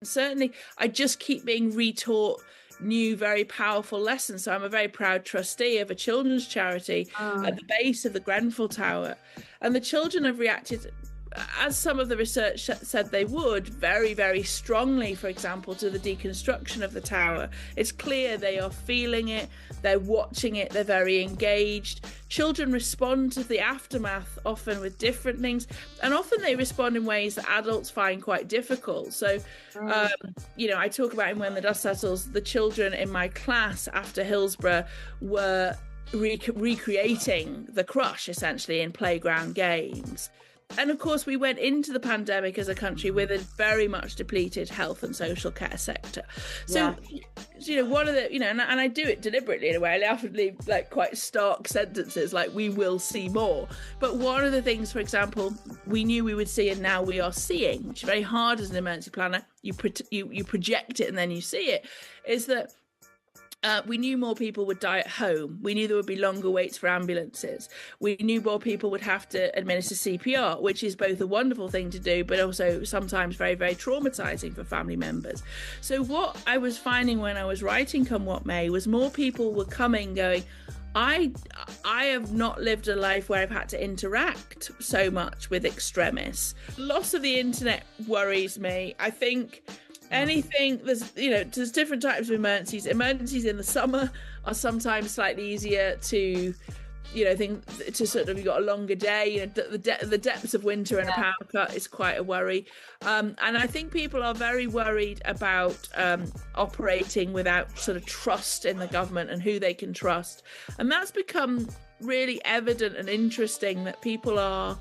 Certainly, I just keep being retaught new, very powerful lessons. So I'm a very proud trustee of a children's charity at the base of the Grenfell Tower. And the children have reacted, as some of the research said they would, very, very strongly, for example, to the deconstruction of the tower. It's clear they are feeling it, they're watching it, they're very engaged. Children respond to the aftermath often with different things, and often they respond in ways that adults find quite difficult. So, I talk about in When the Dust Settles, the children in my class after Hillsborough were recreating the crush, essentially, in playground games. And of course, we went into the pandemic as a country with a very much depleted health and social care sector. So, one of the, and I do it deliberately in a way. I often leave like quite stark sentences like, we will see more. But one of the things, for example, we knew we would see and now we are seeing, which is very hard as an emergency planner, you project it and then you see it, is that we knew more people would die at home. We knew there would be longer waits for ambulances. We knew more people would have to administer CPR, which is both a wonderful thing to do, but also sometimes very, very traumatizing for family members. So what I was finding when I was writing Come What May was more people were coming going, I have not lived a life where I've had to interact so much with extremists. Loss of the internet worries me. I think there's different types of emergencies. Emergencies in the summer are sometimes slightly easier to, you've got a longer day. The depths of winter and a power cut is quite a worry. And I think people are very worried about operating without sort of trust in the government and who they can trust. And that's become really evident and interesting, that people are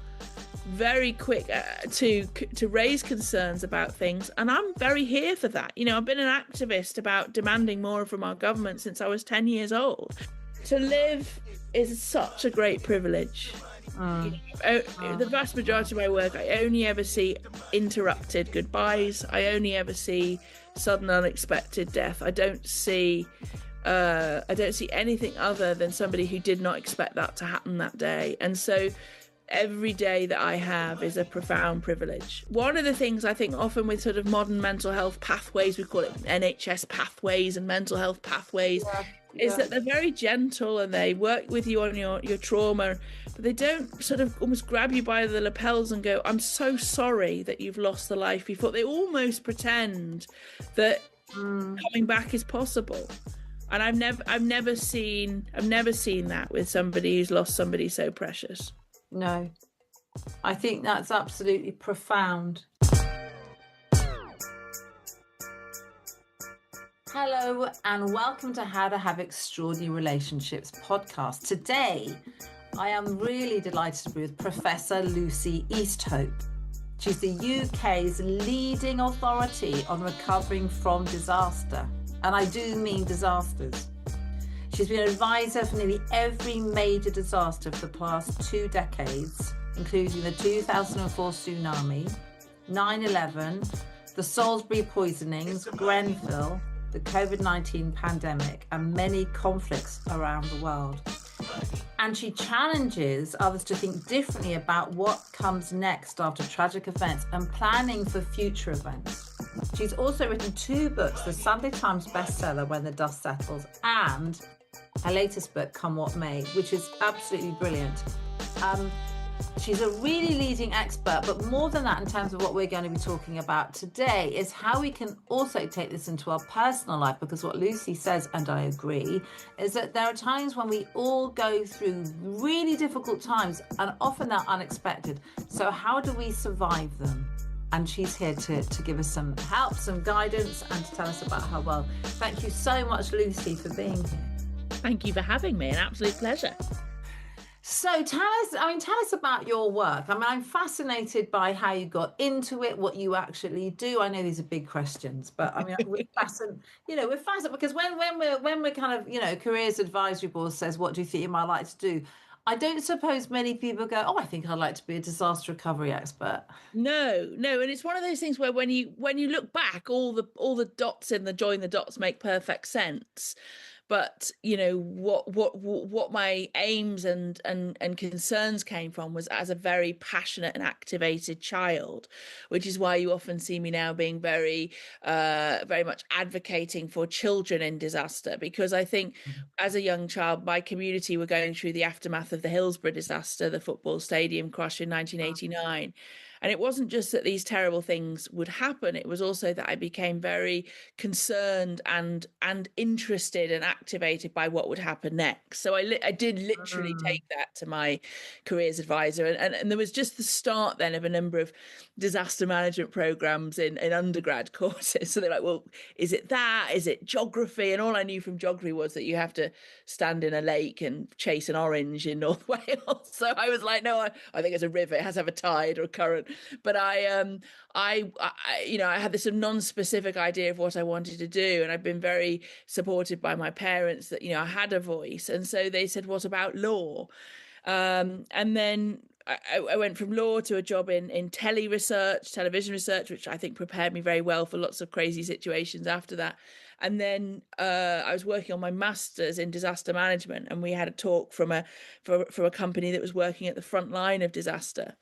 very quick to raise concerns about things, and I'm very here for that. I've been an activist about demanding more from our government since I was 10 years old. To live is such a great privilege. The vast majority of my work, I only ever see interrupted goodbyes. I only ever see sudden unexpected death. I don't see anything other than somebody who did not expect that to happen that day. And so every day that I have is a profound privilege. One of the things I think often with sort of modern mental health pathways, we call it NHS pathways and mental health pathways, is that they're very gentle and they work with you on your trauma, but they don't sort of almost grab you by the lapels and go, I'm so sorry that you've lost the life before. They almost pretend that coming back is possible. And I've never seen that with somebody who's lost somebody so precious. No, I think that's absolutely profound. Hello and welcome to How to Have Extraordinary Relationships podcast. Today, I am really delighted to be with Professor Lucy Easthope. She's the UK's leading authority on recovering from disaster. And I do mean disasters. She's been an advisor for nearly every major disaster for the past 2 decades, including the 2004 tsunami, 9/11, the Salisbury poisonings, Grenfell, the COVID-19 pandemic, and many conflicts around the world. And she challenges others to think differently about what comes next after tragic events and planning for future events. She's also written 2 books, the Sunday Times bestseller, When the Dust Settles, and her latest book, Come What May, which is absolutely brilliant. She's a really leading expert, but more than that, in terms of what we're going to be talking about today, is how we can also take this into our personal life, because what Lucy says, and I agree, is that there are times when we all go through really difficult times, and often they're unexpected. So how do we survive them? And she's here to give us some help, some guidance, and to tell us about her well. Thank you so much, Lucy, for being here. Thank you for having me. An absolute pleasure. So tell us about your work. I'm fascinated by how you got into it, what you actually do. I know these are big questions, but we're fascinated. We're fascinated because when we're kind of, careers advisory board says, what do you think you might like to do? I don't suppose many people go, I think I'd like to be a disaster recovery expert. No. And it's one of those things where when you look back, all the dots in the join the dots make perfect sense. But what my aims and concerns came from was as a very passionate and activated child, which is why you often see me now being very much advocating for children in disaster, because I think as a young child, my community were going through the aftermath of the Hillsborough disaster, the football stadium crash in 1989. And it wasn't just that these terrible things would happen, it was also that I became very concerned and interested and activated by what would happen next. So I did literally take that to my careers advisor. And there was just the start then of a number of disaster management programs in undergrad courses. So they're like, well, is it that? Is it geography? And all I knew from geography was that you have to stand in a lake and chase an orange in North Wales. So I was like, no, I think it's a river. It has to have a tide or a current. But I had this sort of non-specific idea of what I wanted to do, and I've been very supported by my parents that I had a voice, and so they said, "What about law?" And then I went from law to a job in television research, which I think prepared me very well for lots of crazy situations after that. And then I was working on my master's in disaster management, and we had a talk from a company that was working at the front line of disaster.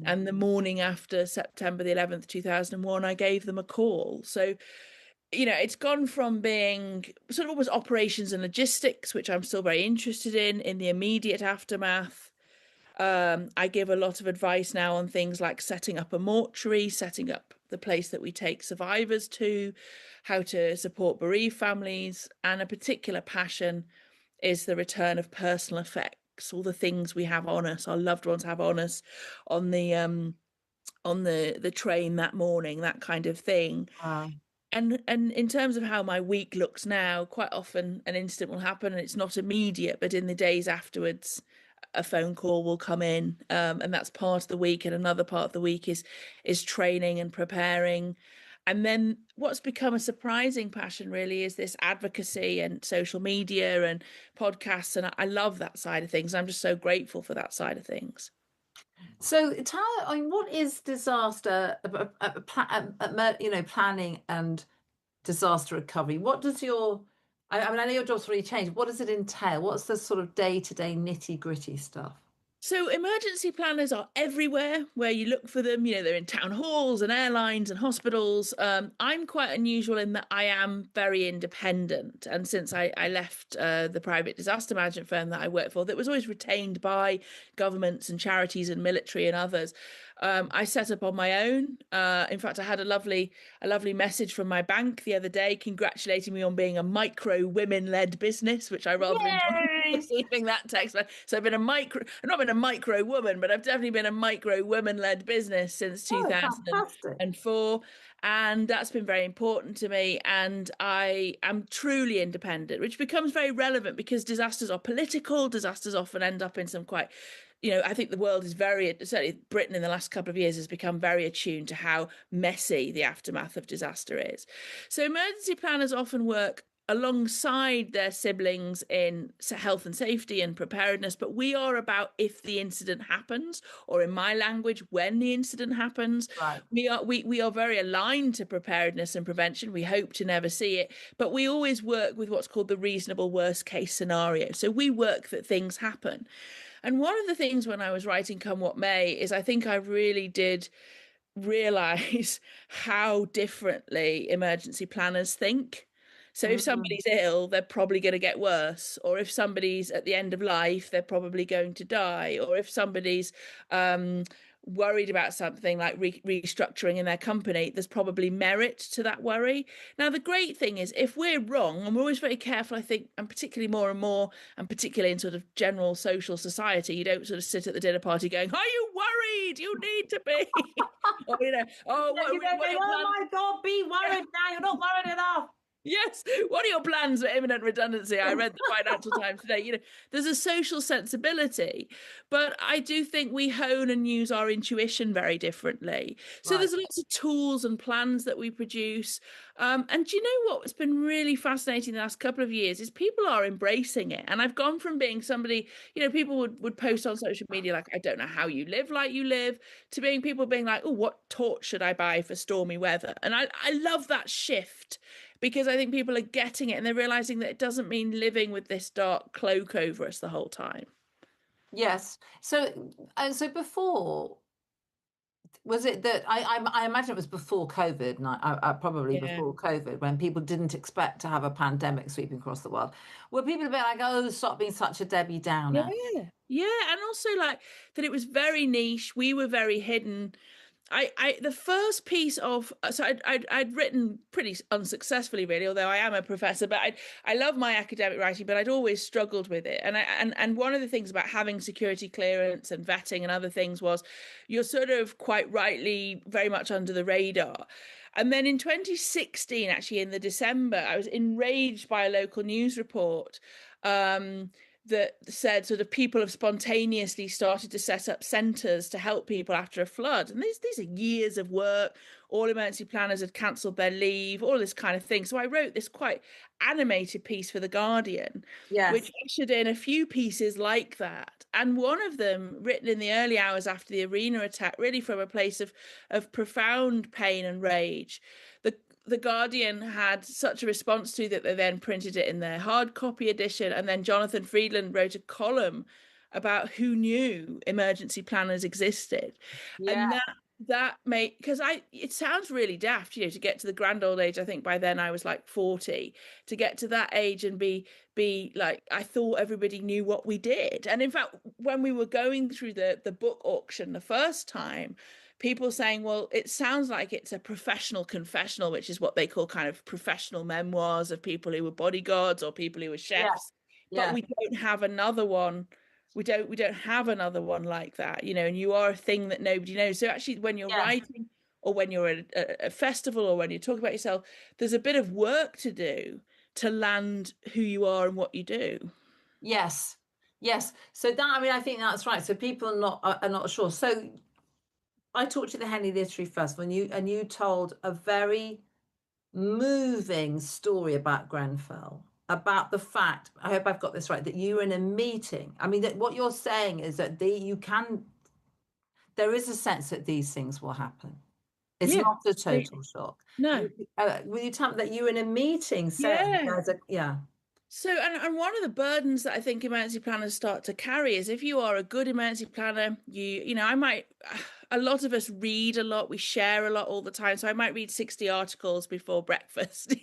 And the morning after September the 11th, 2001, I gave them a call. So, it's gone from being sort of almost operations and logistics, which I'm still very interested in the immediate aftermath. I give a lot of advice now on things like setting up a mortuary, setting up the place that we take survivors to, how to support bereaved families, and a particular passion is the return of personal effects, all the things we have on us, our loved ones have on us, on the train that morning, that kind of thing. And in terms of how my week looks now, quite often an incident will happen and it's not immediate, but in the days afterwards, a phone call will come in, and that's part of the week. And another part of the week is training and preparing. And then what's become a surprising passion really is this advocacy and social media and podcasts. And I love that side of things. I'm just so grateful for that side of things. So what is disaster, planning and disaster recovery? What does I know your job's really changed. What does it entail? What's the sort of day-to-day nitty-gritty stuff? So emergency planners are everywhere where you look for them. They're in town halls and airlines and hospitals. I'm quite unusual in that I am very independent. And since I left the private disaster management firm that I worked for, that was always retained by governments and charities and military and others, I set up on my own. In fact, I had a lovely message from my bank the other day congratulating me on being a micro women-led business, which I rather enjoyed receiving that text. So I've been I've not been a micro woman, but I've definitely been a micro woman-led business since 2004. And that's been very important to me. And I am truly independent, which becomes very relevant because disasters are political. Disasters often end up in some quite, I think the world is certainly Britain in the last couple of years has become very attuned to how messy the aftermath of disaster is. So emergency planners often work alongside their siblings in health and safety and preparedness, but we are about if the incident happens, or in my language, when the incident happens. Right. We are very aligned to preparedness and prevention. We hope to never see it, but we always work with what's called the reasonable worst case scenario. So we work that things happen. And one of the things when I was writing Come What May is I think I really did realize how differently emergency planners think. So if somebody's ill, they're probably going to get worse. Or if somebody's at the end of life, they're probably going to die. Or if somebody's worried about something like restructuring in their company, there's probably merit to that worry. Now, the great thing is if we're wrong, and we're always very careful, I think, and particularly more and more, and particularly in sort of general social society, you don't sort of sit at the dinner party going, are you worried? You need to be. Or, oh my God, be worried now. You're not worried enough. Yes. What are your plans for imminent redundancy? I read the Financial Times today. There's a social sensibility, but I do think we hone and use our intuition very differently. So there's lots of tools and plans that we produce. And do you know what's been really fascinating the last couple of years is people are embracing it. And I've gone from being somebody, people would post on social media like, I don't know how you live like you live, to people being like, oh, what torch should I buy for stormy weather? And I love that shift, because I think people are getting it and they're realizing that it doesn't mean living with this dark cloak over us the whole time. Yes. So, and so before, was it that I imagine it was before COVID, and I probably Yeah. before COVID, when people didn't expect to have a pandemic sweeping across the world, were people a bit like, "Oh, stop being such a Debbie Downer"? Yeah, and also like that it was very niche. We were very hidden. The first piece of so I'd written pretty unsuccessfully, really, although I am a professor. But I love my academic writing, but I'd always struggled with it. And one of the things about having security clearance and vetting and other things was you're sort of quite rightly very much under the radar. And then in 2016, actually in the December, I was enraged by a local news report. That said sort of people have spontaneously started to set up centres to help people after a flood. And these are years of work. All emergency planners had cancelled their leave, all this kind of thing. So I wrote this quite animated piece for The Guardian, which Yes. ushered in a few pieces like that. And one of them, written in the early hours after the Arena attack, really from a place of profound pain and rage. The Guardian had such a response to that they then printed it in their hard copy edition. And then Jonathan Friedland wrote a column about who knew emergency planners existed. Yeah. And that made, because it sounds really daft, to get to the grand old age. I think by then I was like 40, to get to that age and be like, I thought everybody knew what we did. And in fact, when we were going through the book auction the first time, people saying, well, it sounds like it's a professional confessional, which is what they call kind of professional memoirs of people who were bodyguards or people who were chefs. Yeah. But we don't have another one. We don't have another one like that, and you are a thing that nobody knows. So actually, when you're writing or when you're at a festival or when you talk about yourself, there's a bit of work to do to land who you are and what you do. Yes. Yes. So I think that's right. So people are not sure. So I talked to the Henley Literary Festival, and you told a very moving story about Grenfell, about the fact, I hope I've got this right, that you were in a meeting. I mean, that what you're saying is that there is a sense that these things will happen. It's not a total shock. No. Will you tell me that you were in a meeting saying, Yeah. So, and one of the burdens that I think emergency planners start to carry is if you are a good emergency planner, a lot of us read a lot, we share a lot all the time. So I might read 60 articles before breakfast,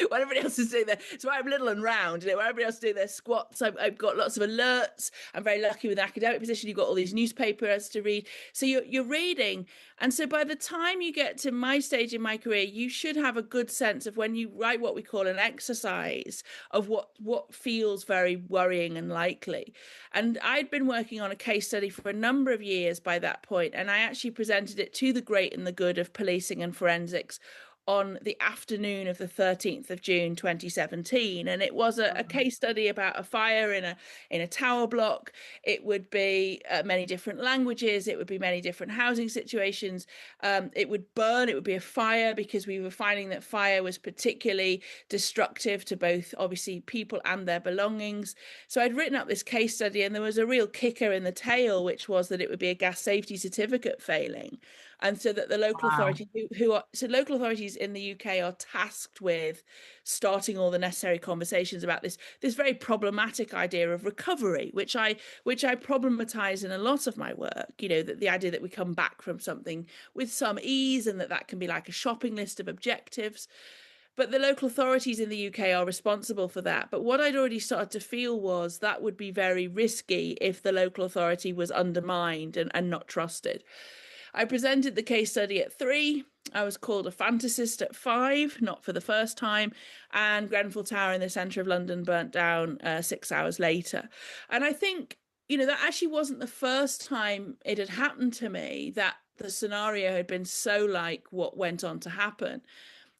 while everybody else is doing their, so I'm little and round, while everybody else is doing their squats. I've got lots of alerts. I'm very lucky with an academic position. You've got all these newspapers to read. So you're reading. And so by the time you get to my stage in my career, you should have a good sense of when you write what we call an exercise of what feels very worrying and likely. And I'd been working on a case study for a number of years by that point, and I actually presented it to the great and the good of policing and forensics on the afternoon of the 13th of June 2017. And it was a case study about a fire in a tower block. It would be many different languages. It would be many different housing situations. It would burn. It would be a fire because we were finding that fire was particularly destructive to both, obviously, people and their belongings. So I'd written up this case study, and there was a real kicker in the tail, which was that it would be a gas safety certificate failing. And so that the local authorities local authorities in the UK are tasked with starting all the necessary conversations about this very problematic idea of recovery, which I problematize in a lot of my work, that the idea that we come back from something with some ease and that can be like a shopping list of objectives. But the local authorities in the UK are responsible for that. But what I'd already started to feel was that would be very risky if the local authority was undermined and not trusted. I presented the case study at 3. I was called a fantasist at 5, not for the first time. And Grenfell Tower in the centre of London burnt down 6 hours later. And I think, that actually wasn't the first time it had happened to me, that the scenario had been so like what went on to happen.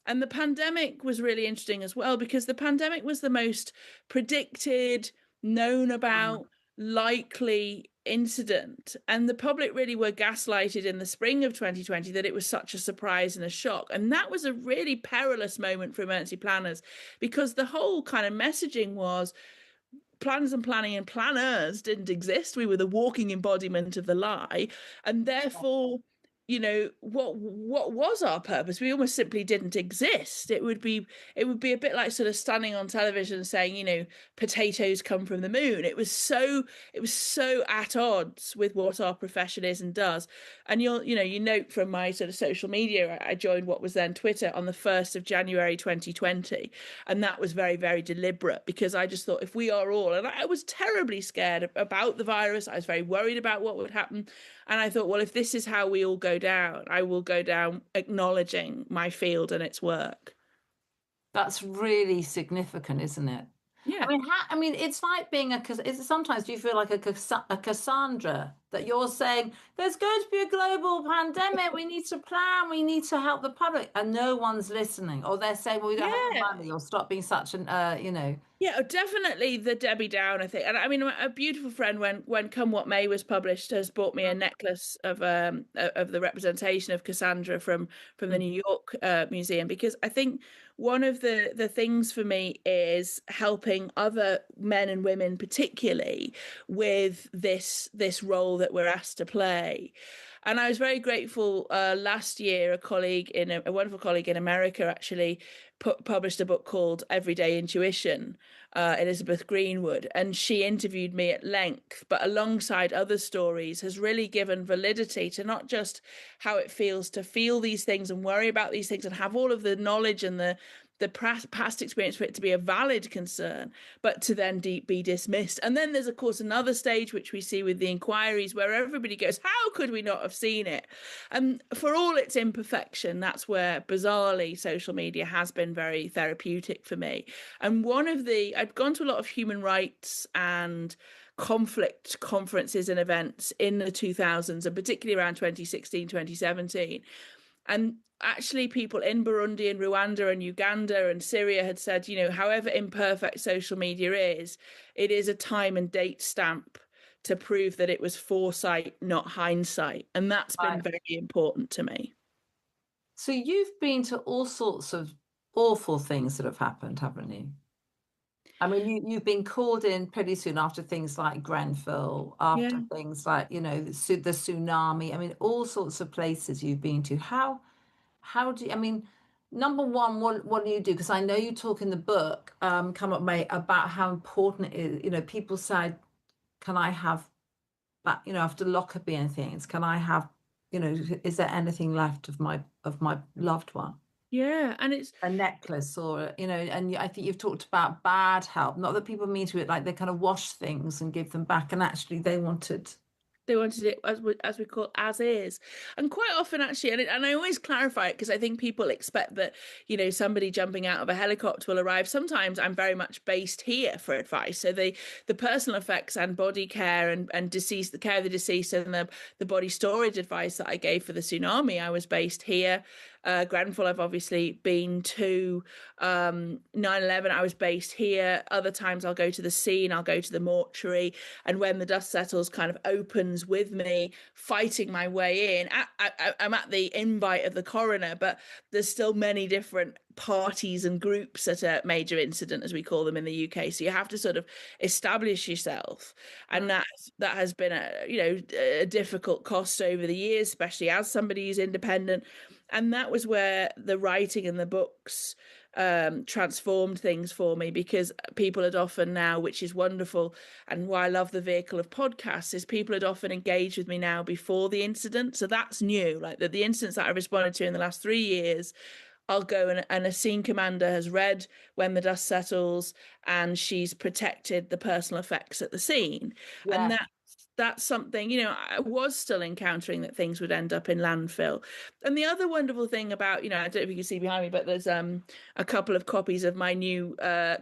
And the pandemic was really interesting as well, because the pandemic was the most predicted, known about, likely incident. And the public really were gaslighted in the spring of 2020 that it was such a surprise and a shock. And that was a really perilous moment for emergency planners, because the whole kind of messaging was plans and planning and planners didn't exist. We were the walking embodiment of the lie. And therefore, what was our purpose? We almost simply didn't exist. It would be a bit like sort of standing on television saying, potatoes come from the moon. It was so at odds with what our profession is and does. And you note from my sort of social media, I joined what was then Twitter on the 1st of January 2020. And that was very, very deliberate, because I just thought, if we are all, and I was terribly scared about the virus, I was very worried about what would happen. And I thought, well, if this is how we all go down, I will go down acknowledging my field and its work. That's really significant, isn't it? Yeah. I mean, it's like being sometimes do you feel like a Cassandra, that you're saying there's going to be a global pandemic, we need to plan, we need to help the public, and no one's listening, or they're saying, well, we don't have the money, or stop being such an, Yeah, definitely the Debbie Downer thing. And I mean, a beautiful friend, when Come What May was published, has bought me a necklace of the representation of Cassandra from the New York Museum, because I think one of the things for me is helping other men and women, particularly with this role that we're asked to play. And I was very grateful last year. A wonderful colleague in America actually published a book called Everyday Intuition, Elizabeth Greenwood, and she interviewed me at length, but alongside other stories has really given validity to not just how it feels to feel these things and worry about these things and have all of the knowledge and the past experience for it to be a valid concern, but to then be dismissed. And then there's, of course, another stage, which we see with the inquiries, where everybody goes, how could we not have seen it? And for all its imperfection, that's where, bizarrely, social media has been very therapeutic for me. And I'd gone to a lot of human rights and conflict conferences and events in the 2000s, and particularly around 2016, 2017. And actually, people in Burundi and Rwanda and Uganda and Syria had said, however imperfect social media is, it is a time and date stamp to prove that it was foresight, not hindsight. And that's been very important to me. So you've been to all sorts of awful things that have happened, haven't you? I mean, you've been called in pretty soon after things like Grenfell, after things like, the tsunami. I mean, all sorts of places you've been to. How do you, I mean, number one, what do you do? Because I know you talk in the book, Come Up May, about how important it is. People said, can I have that, after Lockerbie and things, can I have, is there anything left of my loved one? Yeah, and it's a necklace, or and I think you've talked about bad help. Not that people mean to it like they kind of wash things and give them back, and actually they wanted it as we call as is. And quite often, actually, and I always clarify it, because I think people expect that somebody jumping out of a helicopter will arrive. Sometimes I'm very much based here for advice. So the personal effects and body care and the care of the deceased, and the body storage advice that I gave for the tsunami, I was based here. Grenfell, I've obviously been to. 9/11, I was based here. Other times I'll go to the scene, I'll go to the mortuary, and when the dust settles kind of opens with me fighting my way in. I'm at the invite of the coroner, but there's still many different parties and groups at a major incident, as we call them in the UK. So you have to sort of establish yourself, and that has been a difficult cost over the years, especially as somebody who's independent. And that was where the writing and the books transformed things for me, because people had often now, which is wonderful, and why I love the vehicle of podcasts, is people had often engaged with me now before the incident. So that's new, like the incidents that I responded to in the last 3 years. I'll go and a scene commander has read When the Dust Settles, and she's protected the personal effects at the scene. And that's something, I was still encountering that things would end up in landfill. And the other wonderful thing about, I don't know if you can see behind me, but there's a couple of copies of my new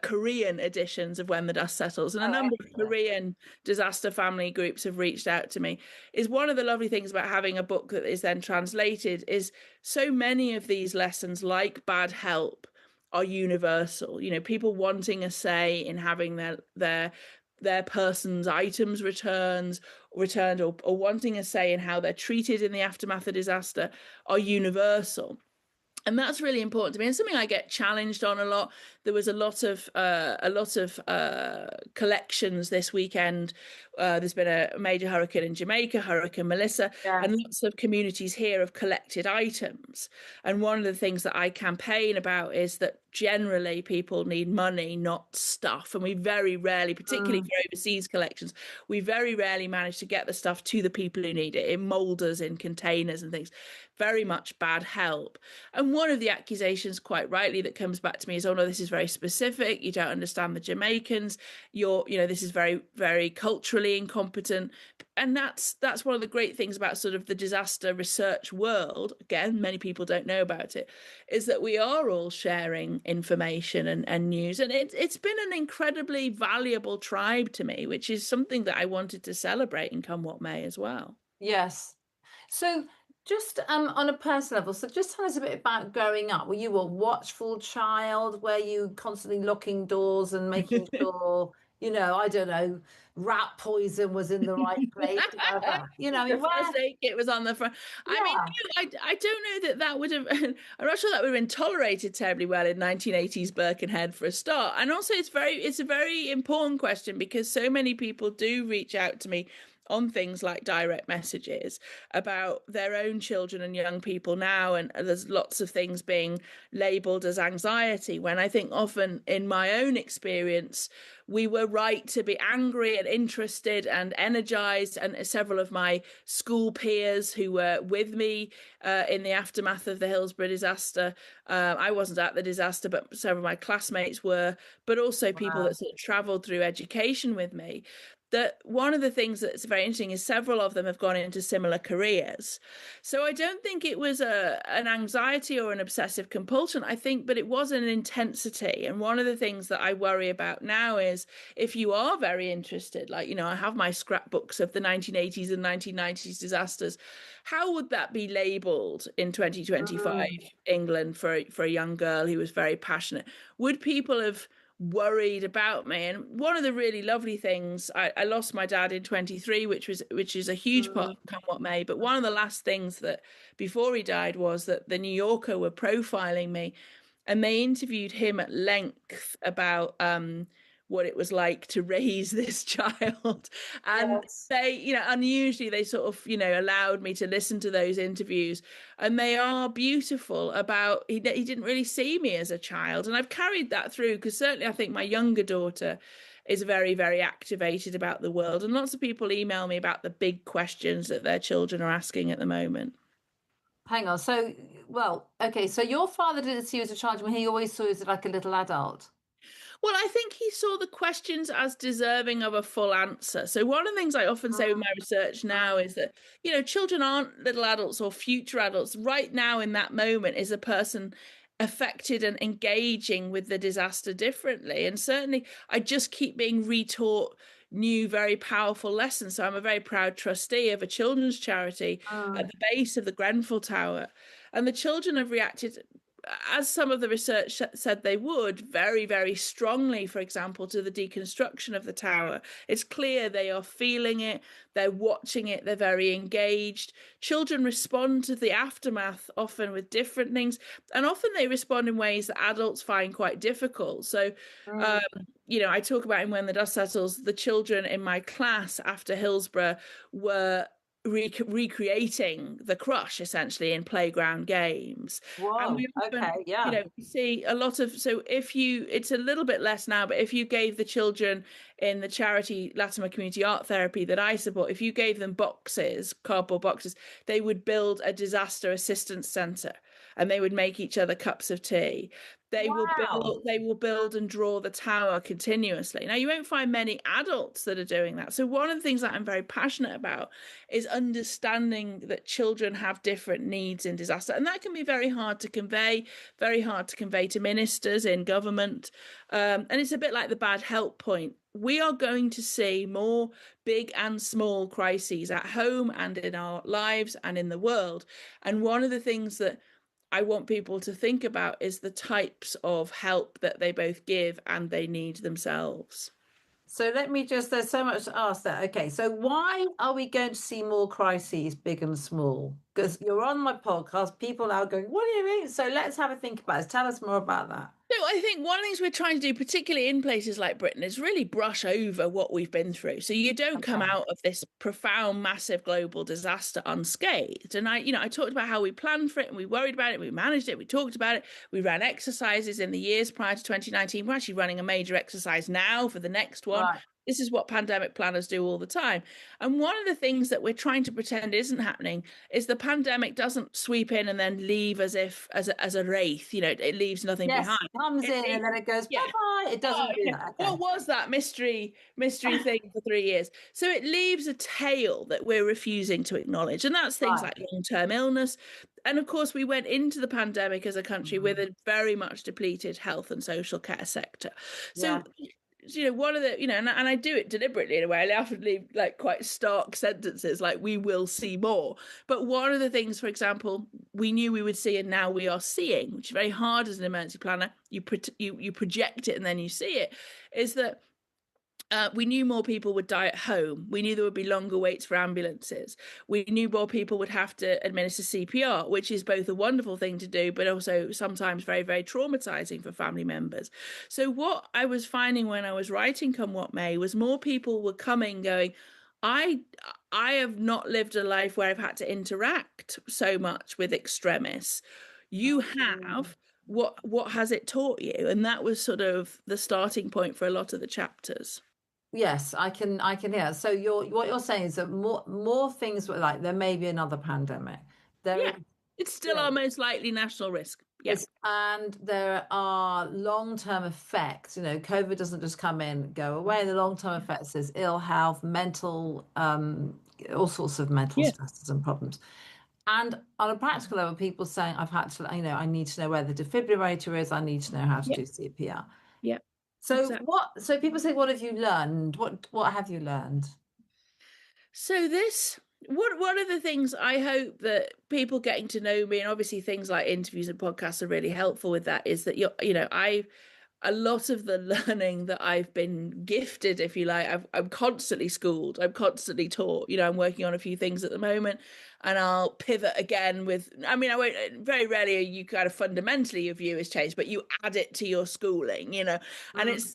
Korean editions of When the Dust Settles. And a number of Korean disaster family groups have reached out to me. Is one of the lovely things about having a book that is then translated is so many of these lessons, like bad help, are universal. People wanting a say in having their person's items returned, or wanting a say in how they're treated in the aftermath of disaster are universal. And that's really important to me, and something I get challenged on a lot. There was a lot of collections this weekend There's been a major hurricane in Jamaica, Hurricane Melissa, and Yes. lots of communities here have collected items. And one of the things that I campaign about is that generally people need money, not stuff. And we very rarely, particularly Mm. for overseas collections, we very rarely manage to get the stuff to the people who need it in molders, in containers and things. Very much bad help. And one of the accusations, quite rightly, that comes back to me is, oh no, this is very specific. You don't understand the Jamaicans. This is very, very culturally incompetent. And that's one of the great things about sort of the disaster research world. Again, many people don't know about it, is that we are all sharing information and news. And it's been an incredibly valuable tribe to me, which is something that I wanted to celebrate and come what may as well. Yes. So just on a personal level, so just tell us a bit about growing up. Were you a watchful child? Were you constantly locking doors and making sure, I don't know, rat poison was in the right place? The first aid kit was on the front. I mean, Yeah. I don't know that would have. I'm not sure that would have been tolerated terribly well in 1980s Birkenhead for a start. And also, it's a very important question because so many people do reach out to me on things like direct messages about their own children and young people now, and there's lots of things being labeled as anxiety, when I think often in my own experience we were right to be angry and interested and energized. And several of my school peers who were with me in the aftermath of the Hillsborough disaster, I wasn't at the disaster, but several of my classmates were, but also people that sort of traveled through education with me, that one of the things that's very interesting is several of them have gone into similar careers. So I don't think it was an anxiety or an obsessive compulsion, I think, but it was an intensity. And one of the things that I worry about now is if you are very interested, like, I have my scrapbooks of the 1980s and 1990s disasters, how would that be labeled in 2025 England for a young girl who was very passionate? Would people have worried about me? And one of the really lovely things, I lost my dad in 23, which is a huge part of Come What May, but one of the last things that before he died was that the New Yorker were profiling me, and they interviewed him at length about what it was like to raise this child. And Yes. they, unusually they sort of, allowed me to listen to those interviews, and they are beautiful about he didn't really see me as a child. And I've carried that through because certainly I think my younger daughter is very, very activated about the world. And lots of people email me about the big questions that their children are asking at the moment. Hang on. So, okay. So your father didn't see you as a child when he always saw you as like a little adult. Well, I think he saw the questions as deserving of a full answer. So, one of the things I often say with my research now is that, children aren't little adults or future adults. Right now, in that moment, is a person affected and engaging with the disaster differently. And certainly, I just keep being retaught new, very powerful lessons. So, I'm a very proud trustee of a children's charity at the base of the Grenfell Tower. And the children have reacted, as some of the research said they would, very, very strongly, for example, to the deconstruction of the tower. It's clear they are feeling it, they're watching it, they're very engaged. Children respond to the aftermath often with different things, and often they respond in ways that adults find quite difficult. So, I talk about in When the Dust Settles, the children in my class after Hillsborough were recreating the crush essentially in playground games. And Whoa. we often, Okay. Yeah. see a lot of, so if you, it's a little bit less now, but if you gave the children in the charity Latimer Community Art Therapy that I support, if you gave them boxes, cardboard boxes, they would build a disaster assistance center and they would make each other cups of tea. Wow. They will build and draw the tower continuously. Now, you won't find many adults that are doing that. So one of the things that I'm very passionate about is understanding that children have different needs in disaster. And that can be very hard to convey to ministers in government. And it's a bit like the bad help point. We are going to see more big and small crises at home and in our lives and in the world. And one of the things that I want people to think about is the types of help that they both give and they need themselves. So there's so much to ask there. Okay, so why are we going to see more crises, big and small? Because you're on my podcast, people are going, what do you mean? So let's have a think about it. Tell us more about that. So I think one of the things we're trying to do, particularly in places like Britain, is really brush over what we've been through. So you don't come Okay. out of this profound, massive global disaster unscathed. And I talked about how we planned for it and we worried about it, we managed it, we talked about it, we ran exercises in the years prior to 2019. We're actually running a major exercise now for the next one. Right. This is what pandemic planners do all the time. And one of the things that we're trying to pretend isn't happening is the pandemic doesn't sweep in and then leave as if as a wraith, it leaves nothing Yes, behind. it comes in and then it goes Yeah. bye-bye. It doesn't do that. Okay. What was that mystery thing for 3 years? So it leaves a tail that we're refusing to acknowledge. And that's things Right. like long-term illness. And of course, we went into the pandemic as a country with a very much depleted health and social care sector. Yeah. So one of the, and I do it deliberately in a way. I often leave like quite stark sentences like we will see more. But one of the things, for example, we knew we would see and now we are seeing, which is very hard as an emergency planner, you project it and then you see it, is that we knew more people would die at home. We knew there would be longer waits for ambulances. We knew more people would have to administer CPR, which is both a wonderful thing to do, but also sometimes very, very traumatizing for family members. So what I was finding when I was writing Come What May was more people were coming going, I have not lived a life where I've had to interact so much with extremists. You have. What has it taught you? And that was sort of the starting point for a lot of the chapters. Yes, I can hear. So what you're saying is that more things were like there may be another pandemic. There Yeah, is, it's still our most likely national risk. Yes. And there are long-term effects. COVID doesn't just come in, go away. The long-term effects is ill health, mental, all sorts of mental stresses and problems. And on a practical level, people saying, I've had to, I need to know where the defibrillator is. I need to know how to do CPR. Yeah. So Exactly. so people say, what have you learned? What have you learned? So one of the things I hope that people getting to know me, and obviously things like interviews and podcasts are really helpful with that, is that a lot of the learning that I've been gifted, if you like, I'm constantly schooled, I'm constantly taught. I'm working on a few things at the moment, and I'll pivot again with. I mean, I won't. Very rarely you kind of fundamentally your view has changed, but you add it to your schooling, and it's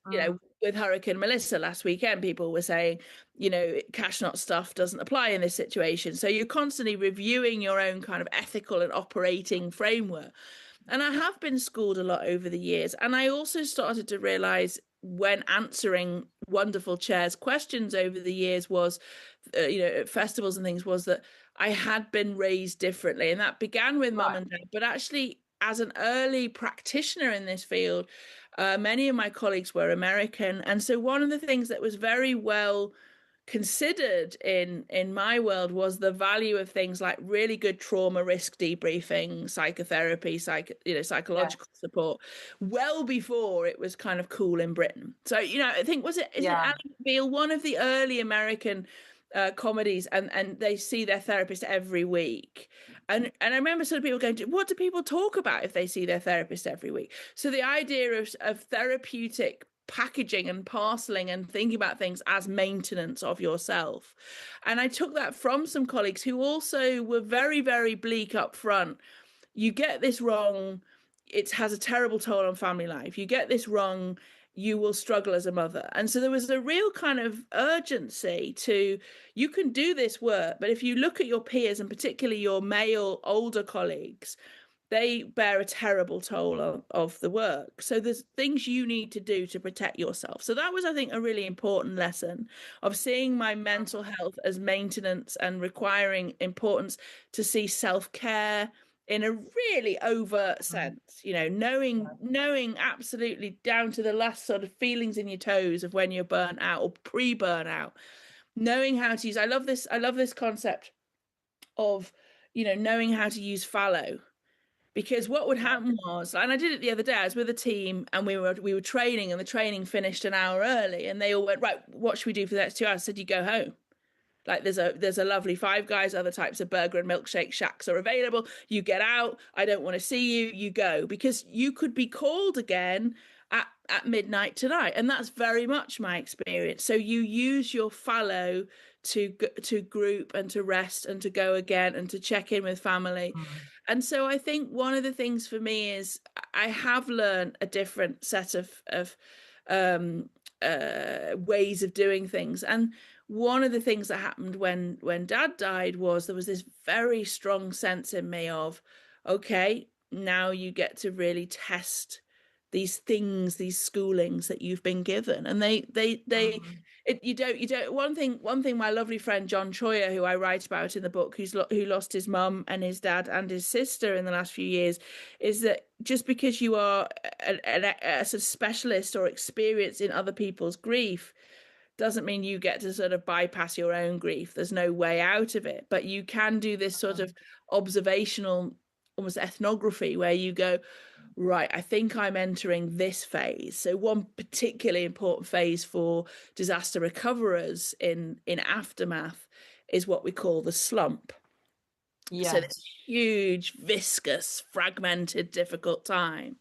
with Hurricane Melissa last weekend, people were saying, cash not stuff doesn't apply in this situation. So you're constantly reviewing your own kind of ethical and operating framework. And I have been schooled a lot over the years. And I also started to realize when answering wonderful chairs questions over the years was, at festivals and things, was that I had been raised differently. And that began with mum and dad. But actually, as an early practitioner in this field, many of my colleagues were American. And so one of the things that was very well considered in my world was the value of things like really good trauma risk debriefing, psychotherapy, psychological support, well before it was kind of cool in Britain. So I think is it Ally McBeal, one of the early American comedies, and they see their therapist every week. And I remember sort of people going, what do people talk about if they see their therapist every week? So the idea of therapeutic packaging and parceling and thinking about things as maintenance of yourself. And I took that from some colleagues who also were very, very bleak up front. You get this wrong, it has a terrible toll on family life. You get this wrong, you will struggle as a mother. And so there was a real kind of urgency to, you can do this work, but if you look at your peers and particularly your male older colleagues, they bear a terrible toll of the work. So there's things you need to do to protect yourself. So that was, I think, a really important lesson of seeing my mental health as maintenance and requiring importance to see self-care in a really overt sense, knowing absolutely down to the last sort of feelings in your toes of when you're burnt out or pre-burnout, knowing how to use, I love this concept of, knowing how to use fallow. Because what would happen was, and I did it the other day, I was with a team and we were training, and the training finished an hour early, and they all went, right, what should we do for the next 2 hours? I said, you go home. Like there's a lovely Five Guys, other types of burger and milkshake shacks are available. You get out. I don't want to see you. You go, because you could be called again at midnight tonight. And that's very much my experience. So you use your fallow to group and to rest and to go again and to check in with family. And so I think one of the things for me is I have learned a different set of um, ways of doing things. And one of the things that happened when Dad died was there was this very strong sense in me of, okay, now you get to really test these things, these schoolings that you've been given, and you don't. One thing. My lovely friend John Troyer, who I write about in the book, who lost his mum and his dad and his sister in the last few years, is that just because you are a sort of specialist or experienced in other people's grief doesn't mean you get to sort of bypass your own grief. There's no way out of it, but you can do this sort of observational, almost ethnography, where you go, right, I think I'm entering this phase. So one particularly important phase for disaster recoverers in aftermath is what we call the slump. So this huge, viscous, fragmented, difficult time.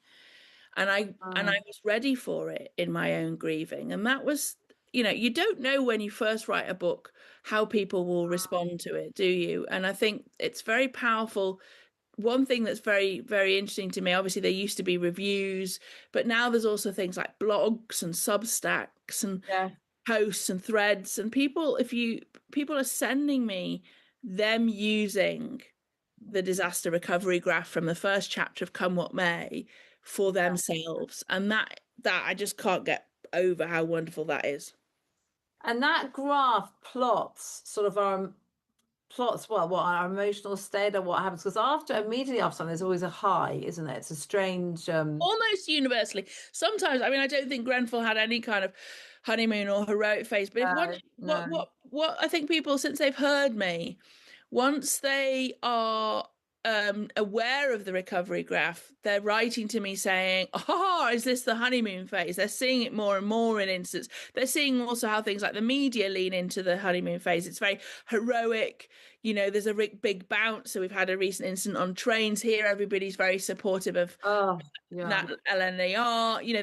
And I was ready for it in my own grieving. And that was, you don't know when you first write a book how people will respond to it, do you? And I think it's very powerful. One thing that's very, very interesting to me, obviously there used to be reviews, but now there's also things like blogs and Substacks and posts and threads, and people are sending me them using the disaster recovery graph from the first chapter of Come What May for themselves, and that I just can't get over how wonderful that is. And that graph plots sort of what our emotional state or what happens, because immediately after something there's always a high, isn't it? It's a strange almost universally. Sometimes, I mean, I don't think Grenfell had any kind of honeymoon or heroic phase, but what I think people, since they've heard me, once they are aware of the recovery graph, they're writing to me saying, oh, is this the honeymoon phase? They're seeing it more and more in instance. They're seeing also how things like the media lean into the honeymoon phase. It's very heroic. There's a big bounce. So we've had a recent incident on trains here. Everybody's very supportive of LNAR.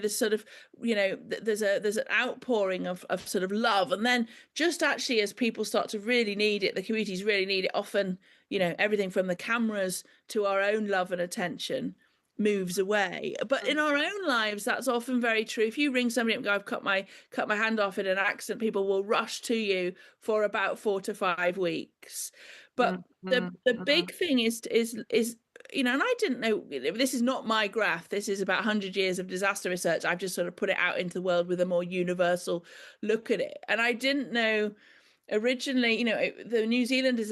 There's sort of, there's an outpouring of sort of love. And then just actually as people start to really need it, the communities really need it, often, everything from the cameras to our own love and attention moves away. But in our own lives, that's often very true. If you ring somebody up and go, I've cut my hand off in an accident, people will rush to you for about 4 to 5 weeks. But the big thing is, and I didn't know, this is not my graph. This is about 100 years of disaster research. I've just sort of put it out into the world with a more universal look at it. And I didn't know originally, the New Zealanders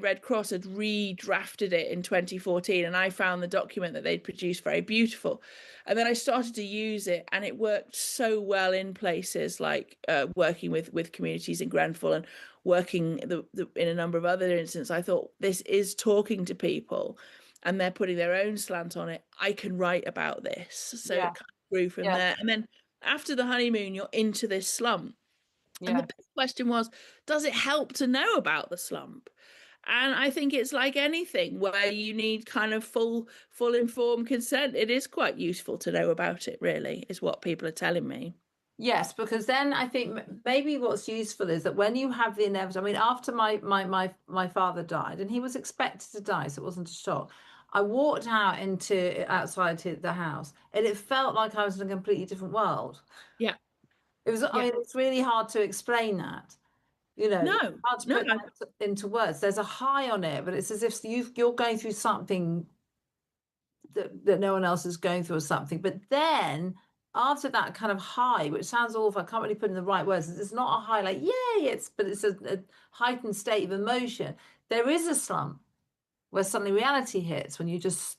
Red Cross had redrafted it in 2014, and I found the document that they'd produced very beautiful. And then I started to use it, and it worked so well in places like working with communities in Grenfell and working in a number of other instances. I thought, this is talking to people, and they're putting their own slant on it. I can write about this. So it kind of grew from there. And then after the honeymoon, you're into this slump. And the big question was, does it help to know about the slump? And I think it's like anything where you need kind of full informed consent. It is quite useful to know about it, really, is what people are telling me. Yes, because then I think maybe what's useful is that when you have the inevitable, I mean, after my father died, and he was expected to die, so it wasn't a shock. I walked outside the house, and it felt like I was in a completely different world. Yeah. It was, I mean, it's really hard to explain that, hard to put that into words. There's a high on it, but it's as if you're going through something that no one else is going through or something. But then after that kind of high, which sounds awful, I can't really put in the right words. It's not a high like, yay, but it's a heightened state of emotion. There is a slump where suddenly reality hits when you just,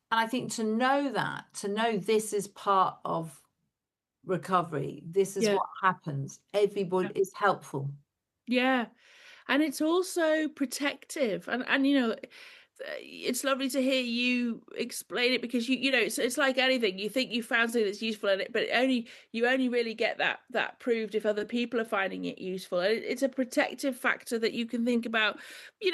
and I think to know this is part of recovery, this is what happens, everybody is helpful. And it's also protective, and it's lovely to hear you explain it, because it's like anything. You think you found something that's useful in it, but you only really get that proved if other people are finding it useful. And it's a protective factor that you can think about.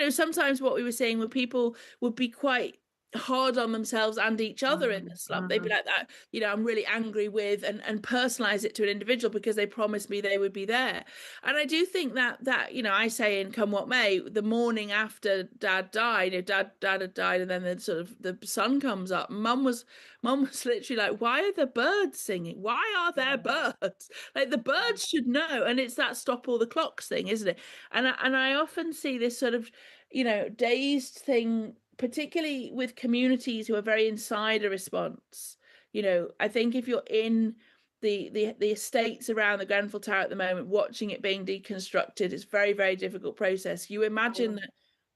Sometimes what we were saying, where people would be quite hard on themselves and each other in the slump. They'd be like that, I'm really angry with, and personalize it to an individual because they promised me they would be there. And I do think that I say in Come What May, the morning after Dad died, Dad had died, and then the sun comes up. Mum was literally like, why are the birds singing? Why are there birds? Like, the birds should know. And it's that stop all the clocks thing, isn't it? And I often see this sort of, dazed thing, particularly with communities who are very insider response. I think if you're in the estates around the Grenfell Tower at the moment, watching it being deconstructed, it's very, very difficult process. You imagine that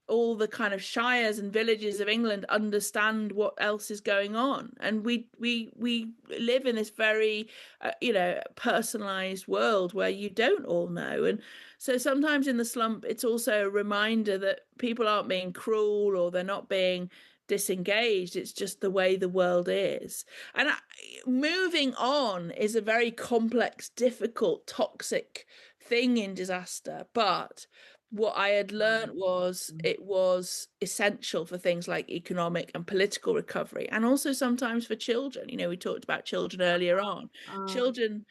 all the kind of shires and villages of England understand what else is going on, and we live in this very personalized world where you don't all know. And so sometimes in the slump, it's also a reminder that people aren't being cruel or they're not being disengaged. It's just the way the world is. And moving on is a very complex, difficult, toxic thing in disaster. But what I had learned was it was essential for things like economic and political recovery, and also sometimes for children. We talked about children earlier on. Children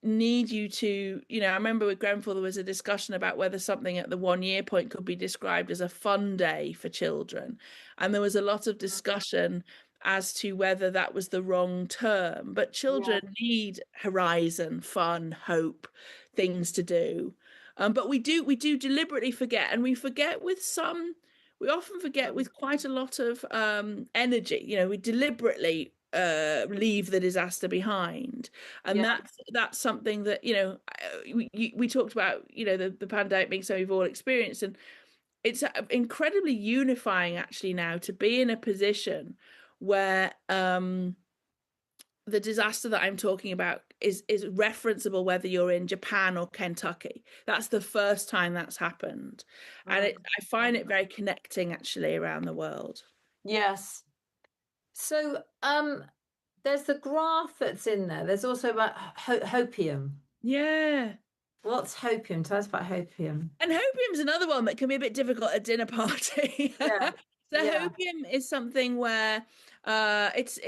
need you to, I remember with Grenfell, there was a discussion about whether something at the 1 year point could be described as a fun day for children. And there was a lot of discussion as to whether that was the wrong term. But children need horizon, fun, hope, things to do. But we do deliberately forget, and we often forget with quite a lot of energy. We deliberately leave the disaster behind, and that's something that we talked about, the pandemic being something we've all experienced, and it's incredibly unifying actually now to be in a position where the disaster that I'm talking about is referenceable whether you're in Japan or Kentucky. That's the first time that's happened, and I find it very connecting actually around the world. Yes. So there's the graph that's in there. There's also about hopium. Yeah. What's hopium? Tell us about hopium. And hopium's another one that can be a bit difficult at dinner party. Yeah. So hopium is something where it's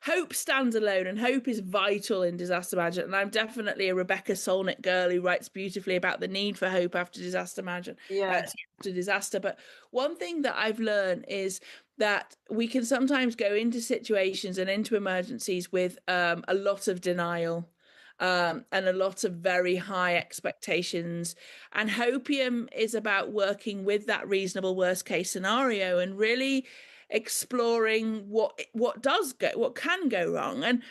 hope stands alone, and hope is vital in disaster management. And I'm definitely a Rebecca Solnit girl who writes beautifully about the need for hope after disaster management. After disaster. But one thing that I've learned is that we can sometimes go into situations and into emergencies with a lot of denial. And a lot of very high expectations. And hopium is about working with that reasonable worst case scenario and really exploring what can go wrong. And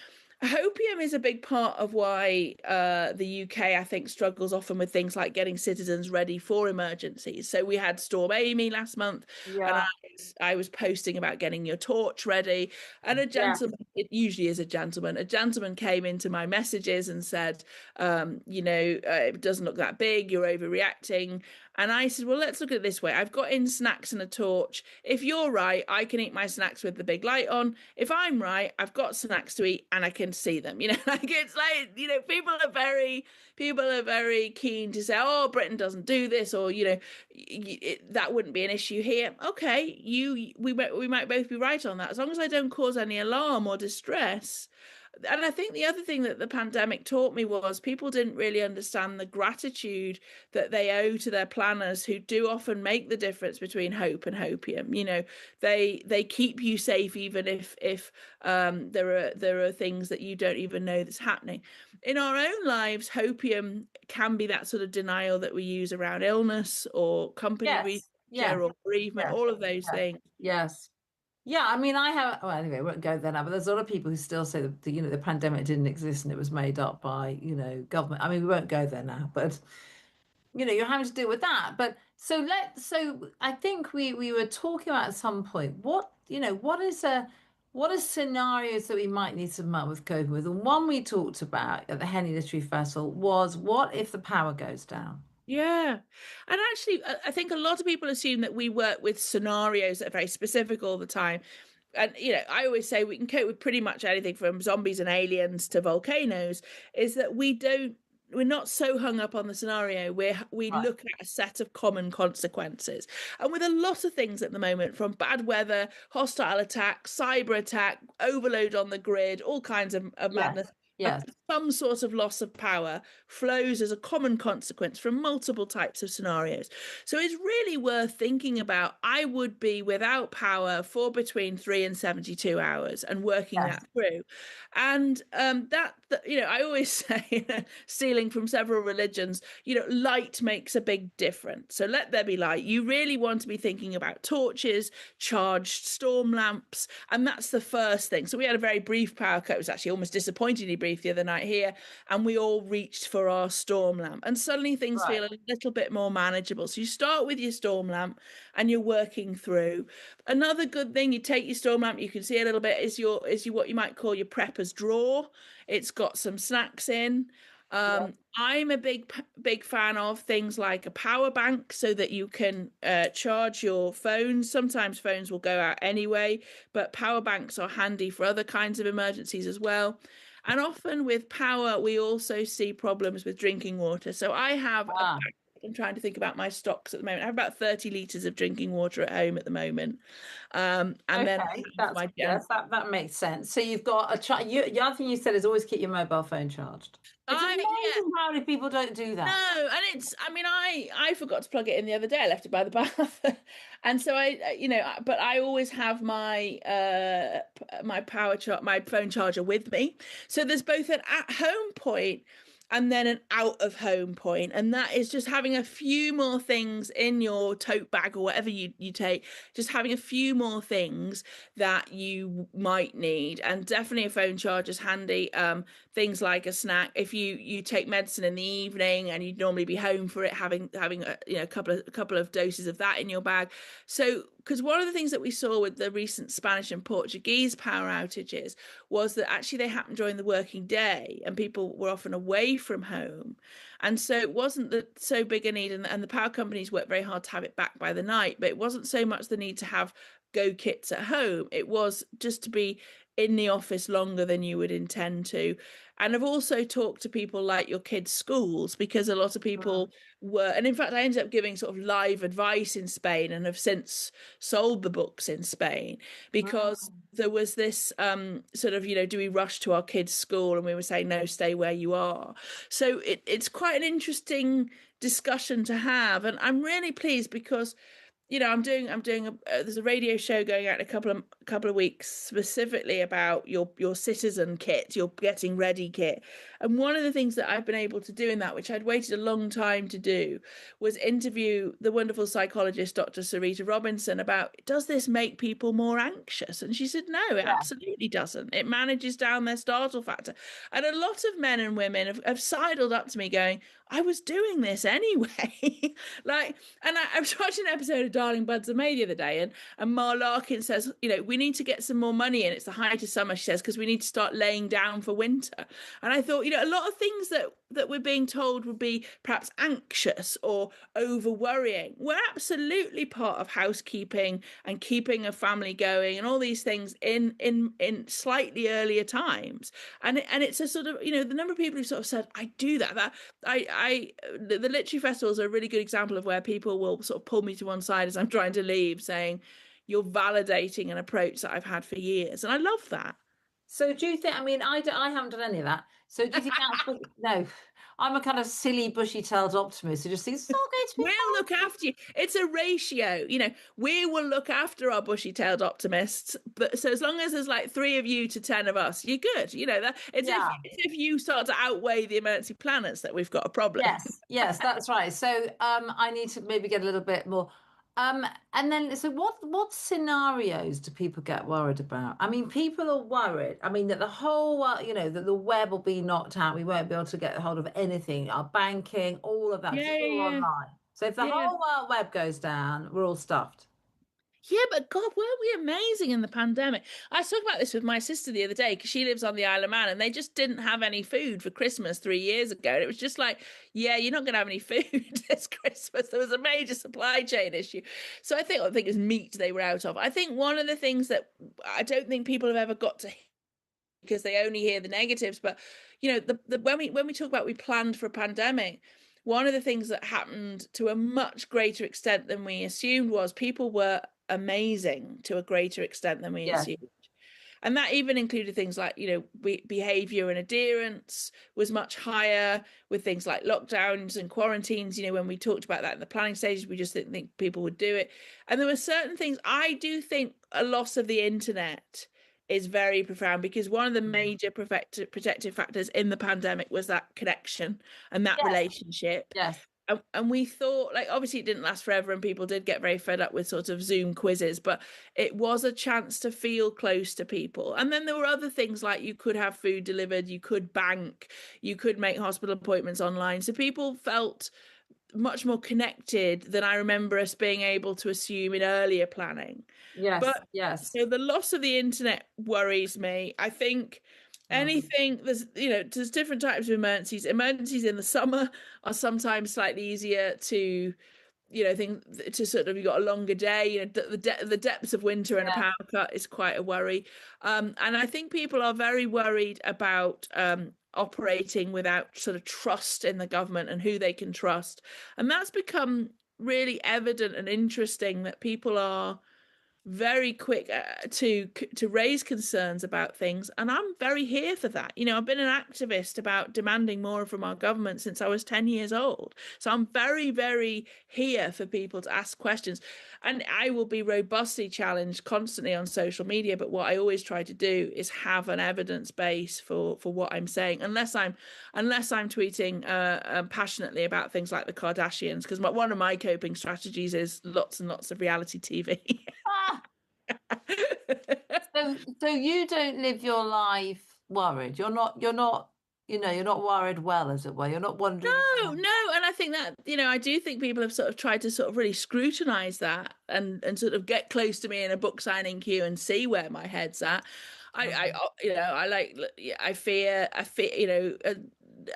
hopium is a big part of why the UK, I think, struggles often with things like getting citizens ready for emergencies. So we had Storm Amy last month, and I was posting about getting your torch ready. And a gentleman, it usually is a gentleman came into my messages and said, it doesn't look that big, you're overreacting. And I said, well, let's look at it this way. I've got in snacks and a torch. If you're right, I can eat my snacks with the big light on. If I'm right, I've got snacks to eat and I can see them. It's like, people are very keen to say, oh, Britain doesn't do this, or, that wouldn't be an issue here. Okay, we might both be right on that, as long as I don't cause any alarm or distress. And I think the other thing that the pandemic taught me was people didn't really understand the gratitude that they owe to their planners, who do often make the difference between hope and hopium. They keep you safe even if there are things that you don't even know that's happening. In our own lives, hopium can be that sort of denial that we use around illness or company restructure or bereavement, all of those things. Yes. Yeah, I mean, anyway, I won't go there now, but there's a lot of people who still say that the pandemic didn't exist and it was made up by, government. I mean, we won't go there now, but you're having to deal with that. But so I think we were talking about at some point, what are scenarios that we might need some help with coping with? And one we talked about at the Henley Literary Festival was, what if the power goes down? Yeah. And actually, I think a lot of people assume that we work with scenarios that are very specific all the time. And, I always say we can cope with pretty much anything from zombies and aliens to volcanoes, is that we don't not so hung up on the scenario where we Right. look at a set of common consequences. And with a lot of things at the moment, from bad weather, hostile attack, cyber attack, overload on the grid, all kinds of Yes. madness, Yes. some sort of loss of power flows as a common consequence from multiple types of scenarios. So it's really worth thinking about. I would be without power for between 3 and 72 hours and working Yes. that through. And I always say, stealing from several religions, light makes a big difference. So let there be light. You really want to be thinking about torches, charged storm lamps, and that's the first thing. So we had a very brief power cut. It was actually almost disappointingly brief the other night here, and we all reached for our storm lamp, and suddenly things Right. feel a little bit more manageable. So you start with your storm lamp and you're working through. Another good thing, you take your storm lamp, you can see a little bit, is your what you might call your prepper's drawer. It's got some snacks in. Yes. I'm a big fan of things like a power bank so that you can charge your phones. Sometimes phones will go out anyway, but power banks are handy for other kinds of emergencies as well. And often with power, we also see problems with drinking water. So I have Ah. I'm trying to think about my stocks at the moment. I have about 30 litres of drinking water at home at the moment. And then I Okay, have that's my yes, that makes sense. So you've got a the other thing you said is always keep your mobile phone charged. It's yeah. amazing how many people don't do that. No, and I mean, I forgot to plug it in the other day. I left it by the bath. And so but I always have my my phone charger with me. So there's both an at home point and then an out of home point, and that is just having a few more things in your tote bag or whatever you take, just having a few more things that you might need. And definitely a phone charger is handy. Things like a snack, if you take medicine in the evening and you'd normally be home for it, having a couple of doses of that in your bag. So because one of the things that we saw with the recent Spanish and Portuguese power outages was that actually they happened during the working day and people were often away from home, and so it wasn't so big a need, and the power companies worked very hard to have it back by the night, but it wasn't so much the need to have go kits at home. It was just to be in the office longer than you would intend to. And I've also talked to people like your kids' schools, because a lot of Mm. people were, and in fact, I ended up giving sort of live advice in Spain and have since sold the books in Spain, because Mm. there was this sort of, do we rush to our kids' school? And we were saying, no, stay where you are. So it's quite an interesting discussion to have. And I'm really pleased because there's a radio show going out in a couple of weeks specifically about your citizen kit, your getting ready kit. And one of the things that I've been able to do in that, which I'd waited a long time to do, was interview the wonderful psychologist Dr. Sarita Robinson about, does this make people more anxious? And she said, no, it Yeah. absolutely doesn't. It manages down their startle factor. And a lot of men and women have sidled up to me going, I was doing this anyway. I was watching an episode of Darling Buds of May the other day, and Mar Larkin says, we need to get some more money in. It's the height of summer, she says, because we need to start laying down for winter. And I thought, a lot of things that we're being told would be perhaps anxious or over worrying were absolutely part of housekeeping and keeping a family going and all these things in slightly earlier times. And it's a sort of, the number of people who sort of said, I do that the literary festivals are a really good example of where people will sort of pull me to one side as I'm trying to leave, saying, you're validating an approach that I've had for years. And I love that. So do you think, I mean, I haven't done any of that. So do you think that's, no, I'm a kind of silly, bushy-tailed optimist who just thinks it's all going to be We'll look after you. It's a ratio. We will look after our bushy-tailed optimists. But so as long as there's like 3 of you to 10 of us, you're good. That it's Yeah. if you start to outweigh the emergency planners that we've got a problem. Yes, that's right. So I need to maybe get a little bit more. And then so what scenarios do people get worried about? I mean, people are worried. I mean, that the whole that the web will be knocked out. We won't be able to get hold of anything, our banking, all of that, 'cause Yeah, it's all yeah, online. So if the yeah. whole world web goes down, we're all stuffed. Yeah, but God, weren't we amazing in the pandemic? I was talking about this with my sister the other day because she lives on the Isle of Man, and they just didn't have any food for Christmas 3 years ago. And it was just like, yeah, you're not going to have any food this Christmas. There was a major supply chain issue. So I think it was meat they were out of. I think one of the things that I don't think people have ever got to because they only hear the negatives. But when we talk about we planned for a pandemic, one of the things that happened to a much greater extent than we assumed was people were amazing to a greater extent than we assumed. And that even included things like, behavior and adherence was much higher with things like lockdowns and quarantines. When we talked about that in the planning stages, we just didn't think people would do it. And there were certain things. I do think a loss of the internet is very profound, because one of the major protective factors in the pandemic was that connection and that relationship. Yes. And we thought, like, obviously it didn't last forever and people did get very fed up with sort of Zoom quizzes, but it was a chance to feel close to people. And then there were other things like you could have food delivered, you could bank, you could make hospital appointments online. So people felt much more connected than I remember us being able to assume in earlier planning. But so the loss of the internet worries me. I think anything, there's different types of emergencies. Emergencies in the summer are sometimes slightly easier to, to sort of, you've got a longer day. The depths of winter and a power cut is quite a worry. And I think people are very worried about operating without sort of trust in the government and who they can trust. And that's become really evident and interesting, that people are very quick to raise concerns about things, and I'm very here for that. I've been an activist about demanding more from our government since I was 10 years old, so I'm very, very here for people to ask questions, and I will be robustly challenged constantly on social media. But what I always try to do is have an evidence base for what I'm saying, unless I'm tweeting passionately about things like the Kardashians, because one of my coping strategies is lots and lots of reality TV. So you don't live your life worried. You're not worried well, as it were. You're not wondering. No. And I think that, I do think people have sort of tried to sort of really scrutinize that and sort of get close to me in a book signing queue and see where my head's at. I fear,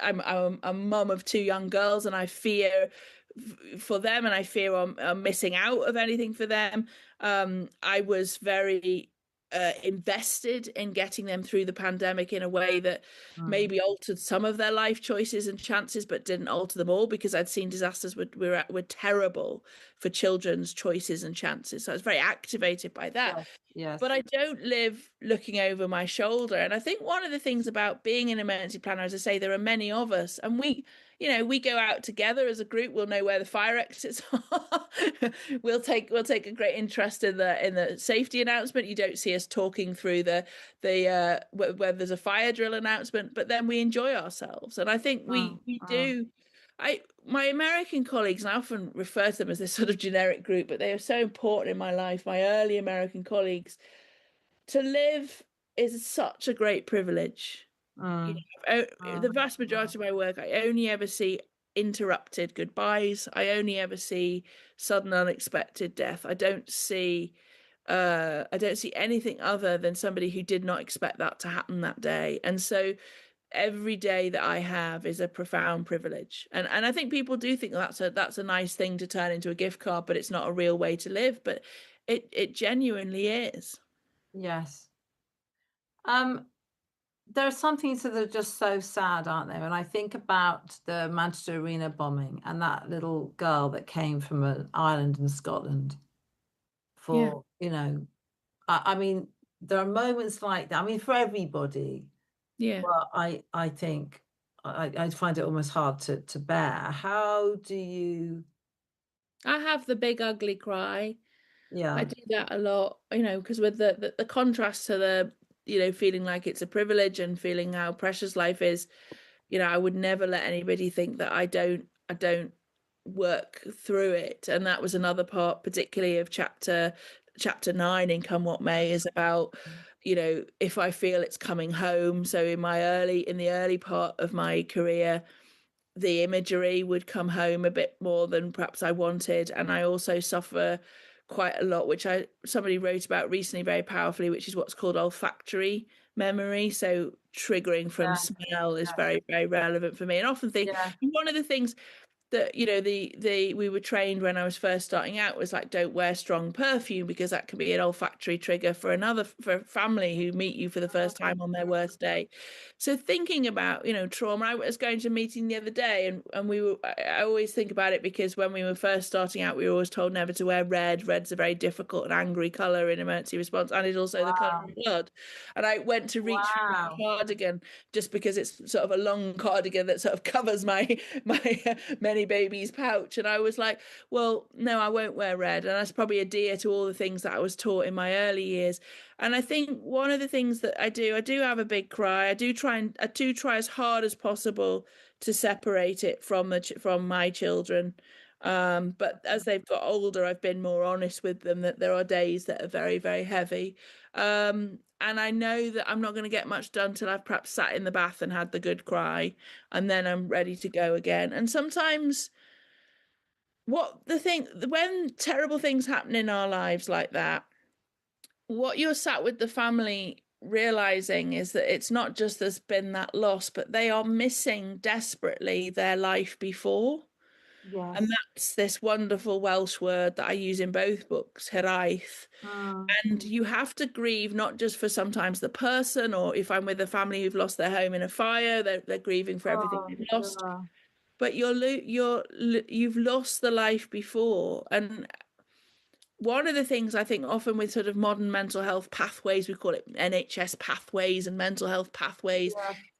I'm a mum of two young girls, and I fear for them, and I fear I'm missing out of anything for them. I was very invested in getting them through the pandemic in a way that maybe altered some of their life choices and chances, but didn't alter them all, because I'd seen disasters were terrible for children's choices and chances. So I was very activated by that. Yes. But I don't live looking over my shoulder. And I think one of the things about being an emergency planner, as I say, there are many of us, and we go out together as a group. We'll know where the fire exits are. we'll take a great interest in the safety announcement. You don't see us talking through the where there's a fire drill announcement, but then we enjoy ourselves. And I think we do. My American colleagues, and I often refer to them as this sort of generic group, but they are so important in my life, my early American colleagues. To live is such a great privilege. The vast majority of my work, I only ever see interrupted goodbyes. I only ever see sudden unexpected death. I don't see anything other than somebody who did not expect that to happen that day. And so every day that I have is a profound privilege. And I think people do think that's a nice thing to turn into a gift card, but it's not a real way to live. But it genuinely is. Yes. There are some things that are just so sad, aren't there? And I think about the Manchester Arena bombing and that little girl that came from an island in Scotland for, I mean, there are moments like that. I mean, for everybody. Yeah. Well, I think I find it almost hard to bear. How do you? I have the big ugly cry. Yeah. I do that a lot, because with the contrast to the, feeling like it's a privilege and feeling how precious life is, I would never let anybody think that I don't work through it. And that was another part, particularly of chapter 9 in Come What May, is about, if I feel it's coming home. So in the early part of my career, the imagery would come home a bit more than perhaps I wanted. And I also suffer quite a lot, which somebody wrote about recently very powerfully, which is what's called olfactory memory. So triggering from smell is very, very relevant for me. And I often think one of the things that, we were trained when I was first starting out was like, don't wear strong perfume because that can be an olfactory trigger for a family who meet you for the first time on their worst day. So thinking about, trauma, I was going to a meeting the other day, and I always think about it because when we were first starting out, we were always told never to wear red. Red's a very difficult and angry color in emergency response, and it's also the color of blood. And I went to reach for my cardigan just because it's sort of a long cardigan that sort of covers my many babies pouch, and I was like, well, no, I won't wear red. And that's probably adhere to all the things that I was taught in my early years. And I think one of the things that I do have a big cry. I do try as hard as possible to separate it from my children. But as they've got older, I've been more honest with them that there are days that are very, very heavy. And I know that I'm not going to get much done till I've perhaps sat in the bath and had the good cry, and then I'm ready to go again. And sometimes when terrible things happen in our lives like that, what you're sat with the family realizing is that it's not just there's been that loss, but they are missing desperately their life before. Yes. And that's this wonderful Welsh word that I use in both books, hiraeth. And you have to grieve not just for sometimes the person, or if I'm with a family who've lost their home in a fire, they're grieving for everything they've lost. But you've lost the life before. And one of the things I think often with sort of modern mental health pathways, we call it NHS pathways and mental health pathways,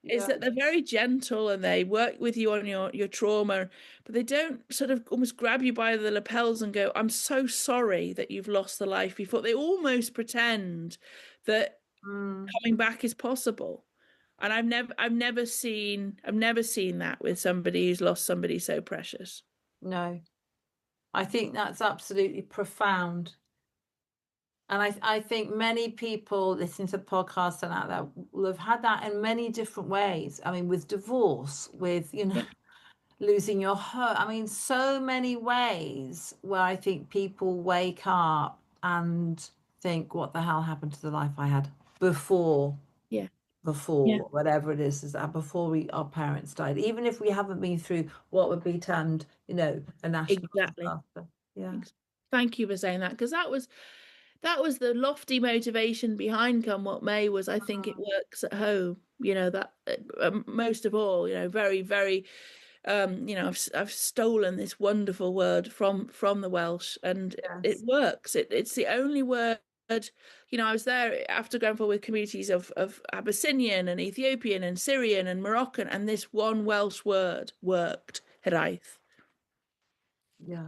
is that they're very gentle and they work with you on your trauma, but they don't sort of almost grab you by the lapels and go, I'm so sorry that you've lost the life before. They almost pretend that coming back is possible. And I've never seen that with somebody who's lost somebody so precious. No, I think that's absolutely profound. And I think many people listening to podcasts and out there will have had that in many different ways. I mean, with divorce, with, losing your home. I mean, so many ways where I think people wake up and think, what the hell happened to the life I had before? Whatever it is that before our parents died, even if we haven't been through what would be termed, a national disaster. Yeah. Thank you for saying that, because that was the lofty motivation behind Come What May. Was I think it works at home. That most of all, very, very. I've stolen this wonderful word from the Welsh, and it works. It's the only word. I was there after Grenfell with communities of Abyssinian and Ethiopian and Syrian and Moroccan, and this one Welsh word worked. Hiraeth. Yeah.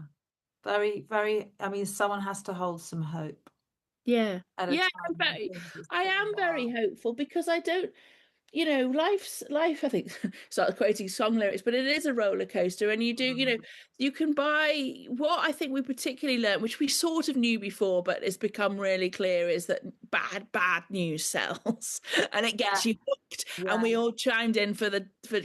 Very, very. I mean, someone has to hold some hope. Yeah. Yeah, I am very hopeful, because I don't. Life, I think, start quoting song lyrics, but it is a roller coaster. And you do, you can buy what I think we particularly learned, which we sort of knew before, but it's become really clear, is that bad news sells and it gets you hooked. And we all chimed in for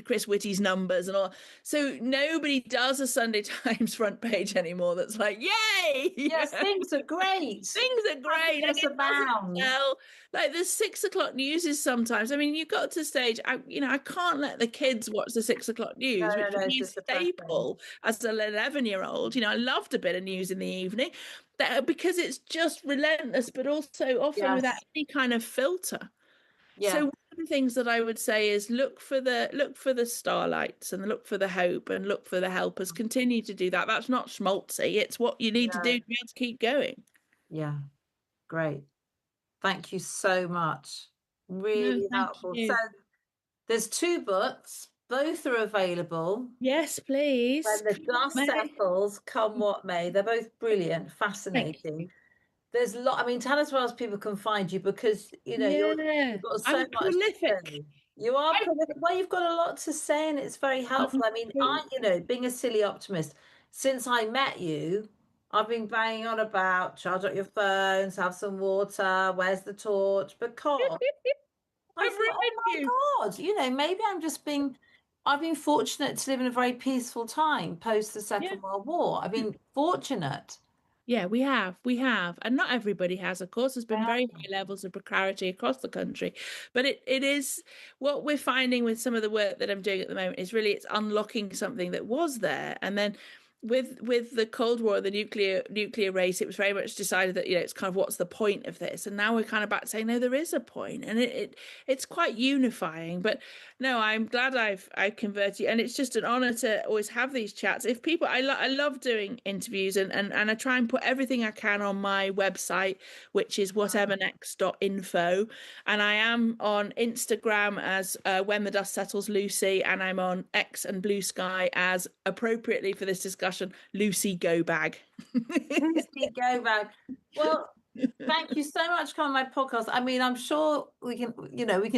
Chris Whitty's numbers and all. So nobody does a Sunday Times front page anymore that's like, yay! Yes, things are great. Things are great. Happiness abounds. Like the 6 o'clock news is sometimes. I mean, you got to stage. I can't let the kids watch the 6 o'clock news, which for me is a staple as an 11-year-old. I loved a bit of news in the evening, because it's just relentless, but also often without any kind of filter. Yeah. So one of the things that I would say is look for the starlights and look for the hope and look for the helpers. Continue to do that. That's not schmaltzy. It's what you need to do to be able to keep going. Yeah, great. Thank you so much. Really helpful. So there's 2 books. Both are available. Yes, please. When the dust settles, Come What May. They're both brilliant, fascinating. There's a lot. I mean, tell us where else people can find you, because you've got so much prolific. to say. You are prolific. Well, you've got a lot to say, and it's very helpful. I mean, being a silly optimist, since I met you, I've been banging on about charge up your phones, have some water, where's the torch? Because I thought, oh my God, maybe I've been fortunate to live in a very peaceful time post the Second World War. I've been fortunate. Yeah, we have. And not everybody has, of course. There's been very high levels of precarity across the country. But it is what we're finding with some of the work that I'm doing at the moment is really it's unlocking something that was there. And then with the Cold War, the nuclear race, it was very much decided that, it's kind of what's the point of this? And now we're kind of back to saying, no, there is a point. And it's quite unifying. But no, I'm glad I've converted, and it's just an honor to always have these chats. If people, I love doing interviews, and I try and put everything I can on my website, which is whatevernext.info, and I am on Instagram as When the Dust Settles Lucy, and I'm on X and Blue Sky as, appropriately for this discussion, Lucy Go Bag. Lucy Go Bag. Well, thank you so much for coming on my podcast. I mean, I'm sure we can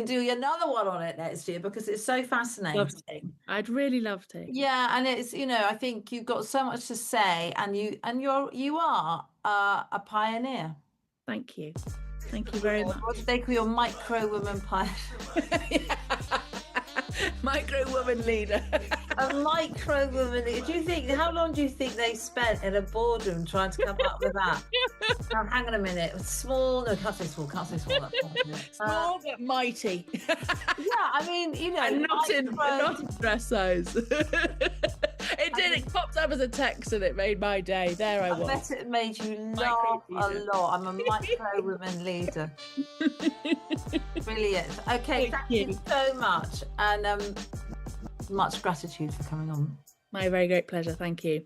do another one on it next year because it's so fascinating. I'd really love to. Yeah, and it's, I think you've got so much to say, and you are a pioneer. Thank you. Thank you very much. What do they call your micro woman pioneer? Micro woman leader. A micro woman leader. How long do you think they spent in a boardroom trying to come up with that? Now, hang on a minute. Small, no, can't say small. Small but mighty. Yeah, I mean, and not in dress size. It popped up as a text and it made my day. There I was. I bet it made you laugh a lot. I'm a micro woman leader. Brilliant. Okay, thank you so much, and much gratitude for coming on. My very great pleasure. Thank you.